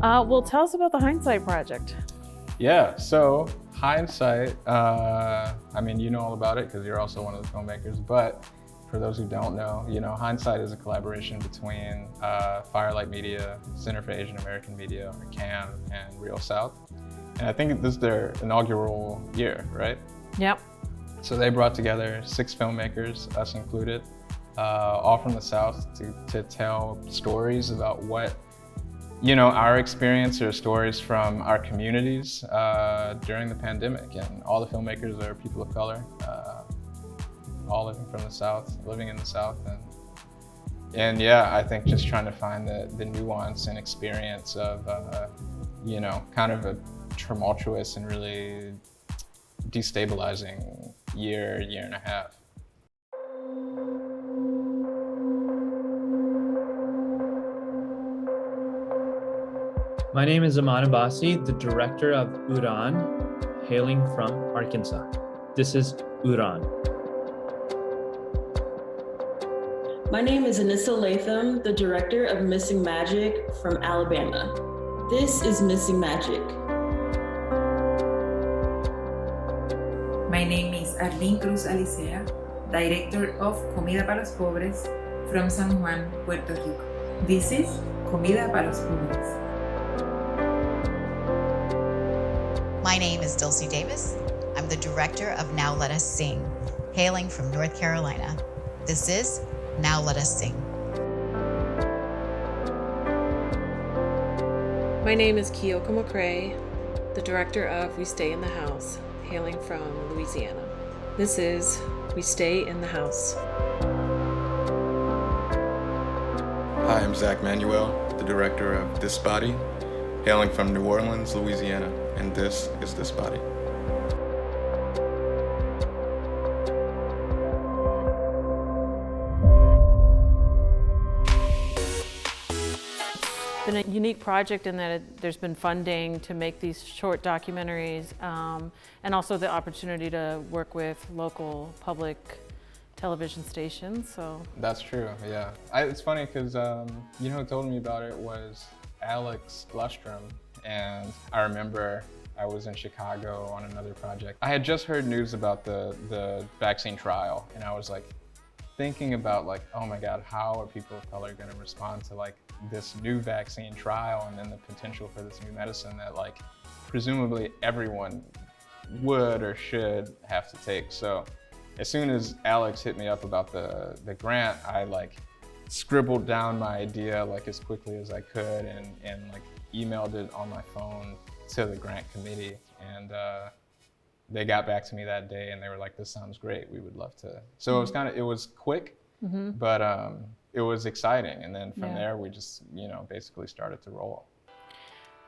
Well, tell us about the Hindsight Project. Yeah, so Hindsight, I mean, you know all about it because you're also one of the filmmakers, but for those who don't know, Hindsight is a collaboration between Firelight Media, Center for Asian American Media, or CAAM, and Real South. And I think this is their inaugural year, right? Yep. So they brought together 6 filmmakers, us included, all from the South to tell stories about what our experience or stories from our communities during the pandemic. And all the filmmakers are people of color, all living from the South, living in the South. And yeah, I think just trying to find the nuance and experience of, kind of a tumultuous and really destabilizing year and a half. My name is Aman Abbasi, the director of Uran, hailing from Arkansas. This is Uran. My name is Anissa Latham, the director of Missing Magic from Alabama. This is Missing Magic. My name is Arlene Cruz Alicea, director of Comida para los Pobres from San Juan, Puerto Rico. This is Comida para los Pobres. My name is Dulcie Davis. I'm the director of Now Let Us Sing, hailing from North Carolina. This is Now Let Us Sing. My name is Kiyoko McCrae, the director of We Stay in the House, hailing from Louisiana. This is We Stay in the House. Hi, I'm ZAC MANUEL, the director of This Body, hailing from New Orleans, Louisiana, and this is This Body. It's been a unique project in that there's been funding to make these short documentaries, and also the opportunity to work with local public television stations. So That's true, yeah. It's funny because who told me about it was Alex Lustrom, and I remember I was in Chicago on another project. I had just heard news about the vaccine trial, and I was like thinking about oh my God, how are people of color gonna respond to this new vaccine trial and then the potential for this new medicine that presumably everyone would or should have to take. So as soon as Alex hit me up about the grant, I scribbled down my idea as quickly as I could and emailed it on my phone to the grant committee, and they got back to me that day and they were like, this sounds great, we would love to. So it was quick, but it was exciting, and then from there we just basically started to roll.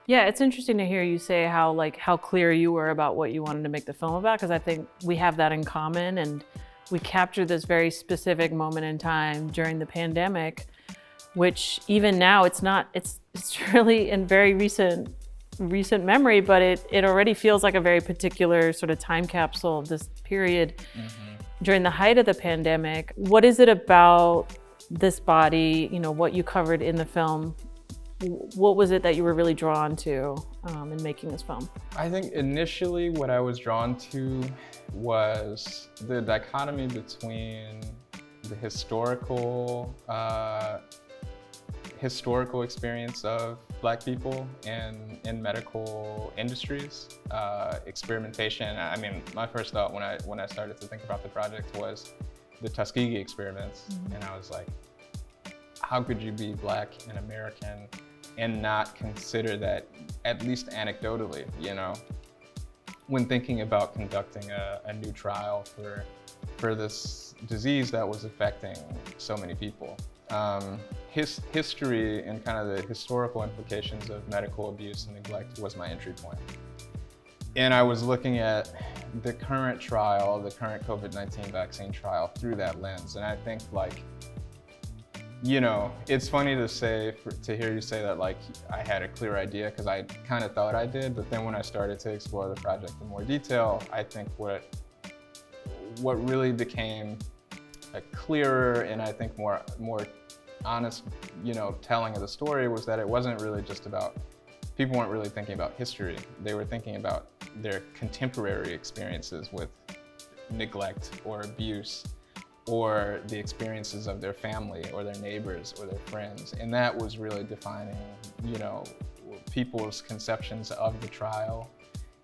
yeah, it's interesting to hear you say how clear you were about what you wanted to make the film about, because I think we have that in common, and we captured this very specific moment in time during the pandemic, which even now it's really in very recent memory, but it already feels like a very particular sort of time capsule of this period during the height of the pandemic. What is it about This Body, what you covered in the film? What was it that you were really drawn to in making this film? I think initially what I was drawn to was the dichotomy between the historical experience of Black people in medical industries, experimentation. I mean, my first thought when I started to think about the project was the Tuskegee experiments, and I was like, how could you be Black and American and not consider that, at least anecdotally, when thinking about conducting a new trial for this disease that was affecting so many people. History and kind of the historical implications of medical abuse and neglect was my entry point. And I was looking at the current trial, the current COVID-19 vaccine trial through that lens. And I think it's funny to hear you say that I had a clear idea, because I kind of thought I did, but then when I started to explore the project in more detail, I think what really became a clearer and I think more honest, telling of the story was that it wasn't really just about people weren't really thinking about history. They were thinking about their contemporary experiences with neglect or abuse, or the experiences of their family or their neighbors or their friends. And that was really defining, you know, people's conceptions of the trial,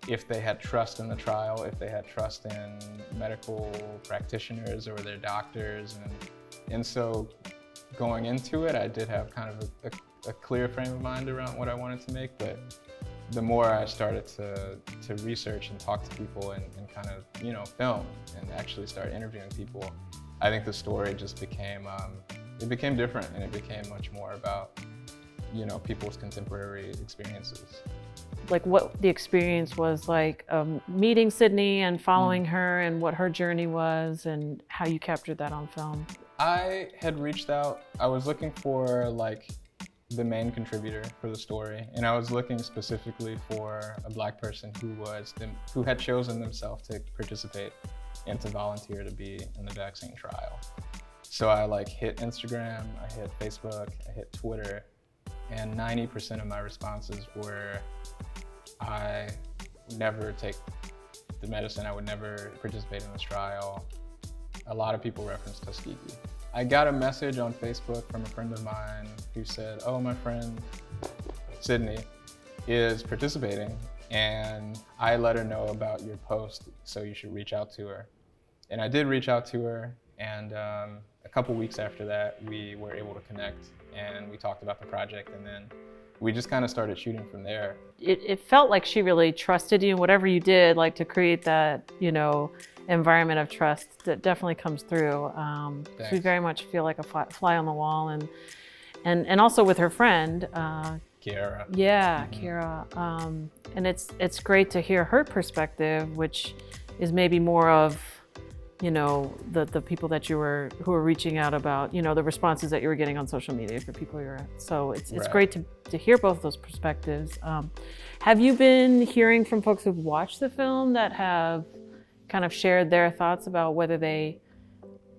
if they had trust in the trial, if they had trust in medical practitioners or their doctors. And so going into it, I did have kind of a clear frame of mind around what I wanted to make, but the more I started to research and talk to people and kind of, you know, film and actually start interviewing people, I think the story just became, it became different, and it became much more about, you know, people's contemporary experiences. Like what the experience was like, meeting Sydney and following her, and what her journey was, and how you captured that on film. I had reached out, I was looking for like the main contributor for the story, and I was looking specifically for a Black person who had chosen themselves to participate and to volunteer to be in the vaccine trial. So I like hit Instagram, I hit Facebook, I hit Twitter, and 90% of my responses were, I would never take the medicine, I would never participate in this trial. A lot of people referenced Tuskegee. I got a message on Facebook from a friend of mine who said, oh, my friend Sydney is participating, and I let her know about your post, so you should reach out to her. And I did reach out to her, and a couple weeks after that, we were able to connect, and we talked about the project, and then we just kind of started shooting from there. It felt like she really trusted you, whatever you did, like to create that, you know, environment of trust that definitely comes through. So we very much feel like a fly on the wall, and also with her friend, Kiyoko. Yeah, Kiyoko. And it's great to hear her perspective, which is maybe more of, you know, the people that who were reaching out about, you know, the responses that you were getting on social media for people you were at. So it's Right. great to hear both those perspectives. Have you been hearing from folks who've watched the film that have kind of shared their thoughts about whether they,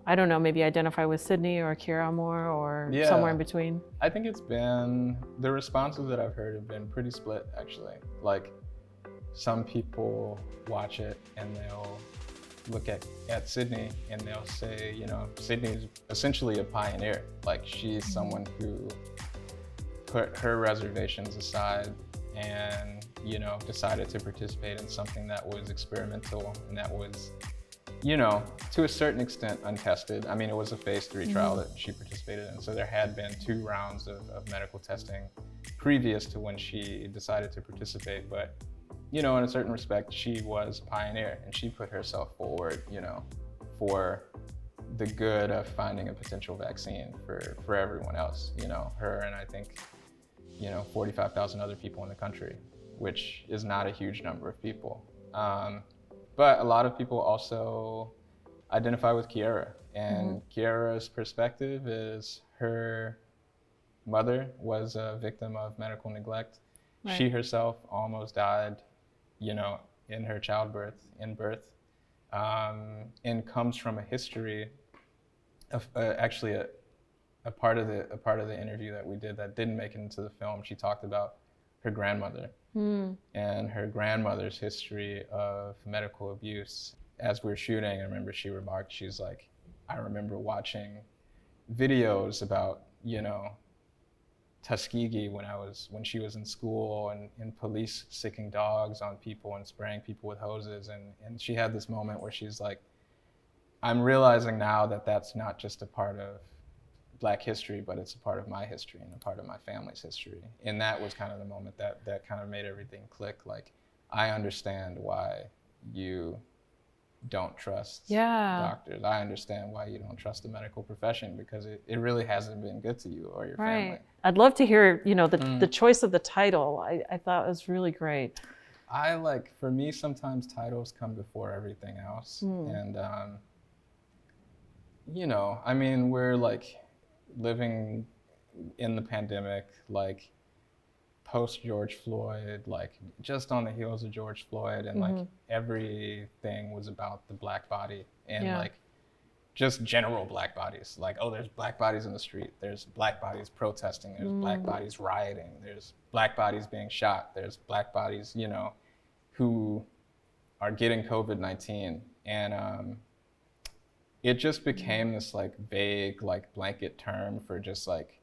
I don't know, maybe identify with Sydney or Kiyoko more, or somewhere in between? I think it's been, the responses that I've heard have been pretty split, actually. Like, some people watch it and they'll look at Sydney and they'll say, you know, Sydney's essentially a pioneer. Like, she's someone who put her reservations aside and, you know, decided to participate in something that was experimental and that was, you know, to a certain extent untested. I mean, it was a phase 3 trial that she participated in, so there had been 2 rounds of medical testing previous to when she decided to participate. But, you know, in a certain respect, she was a pioneer, and she put herself forward, you know, for the good of finding a potential vaccine for everyone else, you know, her and I think, you know, 45,000 other people in the country, which is not a huge number of people. But a lot of people also identify with Kiyoko, and Kiyoko's perspective is her mother was a victim of medical neglect. Right. She herself almost died, you know, in her childbirth, in birth, and comes from a history of actually a part of the interview that we did that didn't make it into the film. She talked about her grandmother and her grandmother's history of medical abuse. As we were shooting, I remember she remarked, she's like, I remember watching videos about, you know, Tuskegee when she was in school, and police sicking dogs on people and spraying people with hoses. And she had this moment where she's like, I'm realizing now that that's not just a part of Black history, but it's a part of my history and a part of my family's history. And that was kind of the moment that kind of made everything click. Like, I understand why you don't trust doctors. I understand why you don't trust the medical profession, because it really hasn't been good to you or your family. I'd love to hear, you know, the choice of the title. I thought it was really great. For me, sometimes titles come before everything else. And, you know, I mean, we're like living in the pandemic, like post George Floyd, like just on the heels of George Floyd, and like everything was about the Black body, and like just general Black bodies. Like, oh, there's Black bodies in the street. There's Black bodies protesting. There's Black bodies rioting. There's Black bodies being shot. There's Black bodies, you know, who are getting COVID-19. And it just became this like vague, like blanket term for just like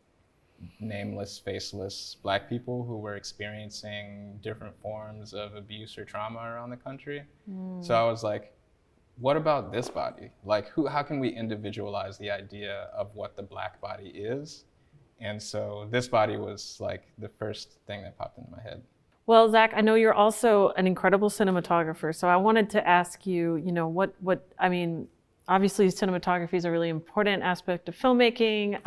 nameless, faceless Black people who were experiencing different forms of abuse or trauma around the country. So I was like, what about this body? Like, how can we individualize the idea of what the Black body is? And so this body was like the first thing that popped into my head. Well, Zach, I know you're also an incredible cinematographer, so I wanted to ask you, you know, I mean, obviously cinematography is a really important aspect of filmmaking.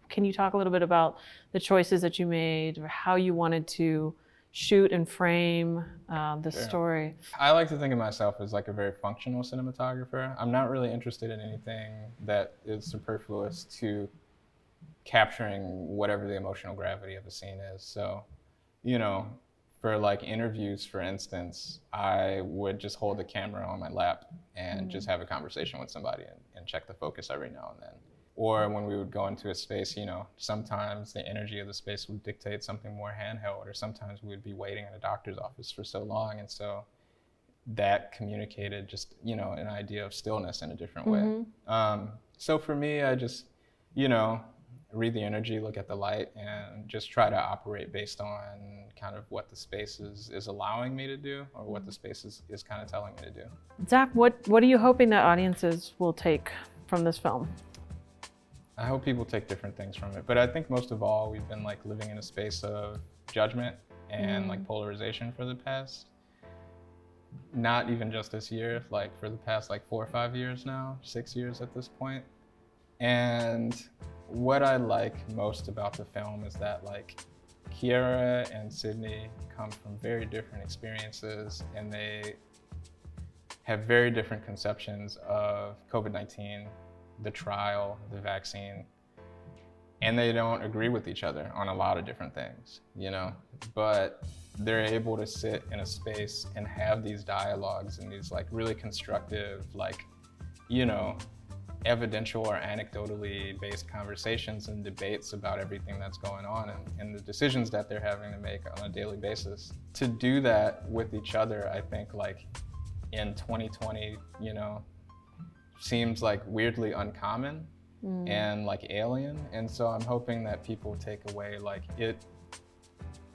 Can you talk a little bit about the choices that you made or how you wanted to shoot and frame the story? I like to think of myself as like a very functional cinematographer. I'm not really interested in anything that is superfluous to capturing whatever the emotional gravity of a scene is. So, you know, for like interviews, for instance, I would just hold the camera on my lap and just have a conversation with somebody and check the focus every now and then. Or when we would go into a space, you know, sometimes the energy of the space would dictate something more handheld, or sometimes we would be waiting in a doctor's office for so long. And so that communicated just, you know, an idea of stillness in a different way. So for me, I just, you know, read the energy, look at the light, and just try to operate based on kind of what the space is allowing me to do, or what the space is kind of telling me to do. Zach, what are you hoping that audiences will take from this film? I hope people take different things from it, but I think most of all, we've been like living in a space of judgment and like polarization for the past, not even just this year, like for the past like 4 or 5 years now, 6 years at this point. And what I like most about the film is that like Kiara and Sydney come from very different experiences, and they have very different conceptions of COVID-19, the trial, the vaccine, and they don't agree with each other on a lot of different things, you know, but they're able to sit in a space and have these dialogues and these like really constructive, like, you know, evidential or anecdotally based conversations and debates about everything that's going on and the decisions that they're having to make on a daily basis. To do that with each other, I think like in 2020, you know, seems like weirdly uncommon and like alien. And so I'm hoping that people take away like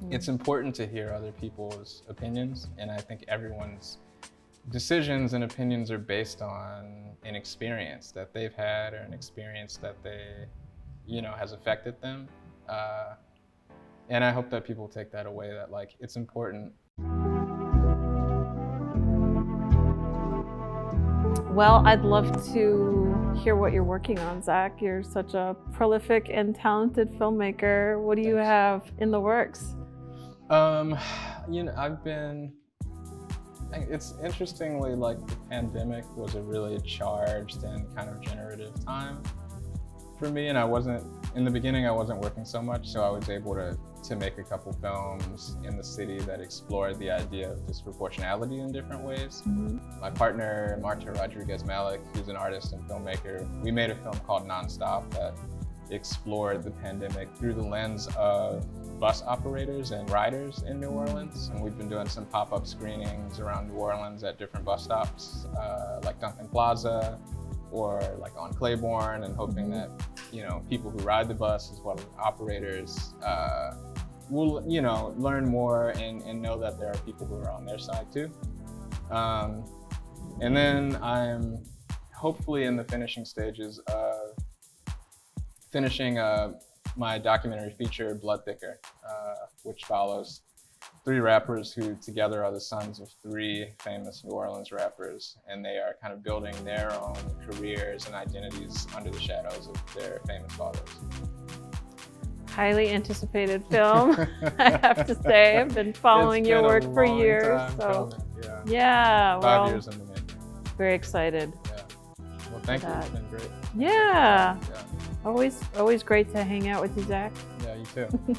it's important to hear other people's opinions. And I think everyone's decisions and opinions are based on an experience that they've had or an experience that they, you know, has affected them. And I hope that people take that away, that like it's important. Well, I'd love to hear what you're working on, Zach. You're such a prolific and talented filmmaker. What do you have in the works? You know, it's interestingly like the pandemic was a really charged and kind of generative time for me, and in the beginning I wasn't working so much, so I was able to make a couple films in the city that explored the idea of disproportionality in different ways. My partner, Marta Rodriguez-Malik, who's an artist and filmmaker, we made a film called Nonstop that explored the pandemic through the lens of bus operators and riders in New Orleans. And we've been doing some pop-up screenings around New Orleans at different bus stops, like Duncan Plaza or like on Claiborne, and hoping that, you know, people who ride the bus as well as operators will, you know, learn more and know that there are people who are on their side too. And then I'm hopefully in the finishing stages of finishing my documentary feature, Blood Thicker, which follows 3 rappers who together are the sons of 3 famous New Orleans rappers, and they are kind of building their own careers and identities under the shadows of their famous fathers. Highly anticipated film, I have to say. I've been following your work for years. So yeah, well, 5 years in the making. Very excited. Yeah. Well, thank you. It's been great. Yeah. Always great to hang out with you, Zach. Yeah, you too.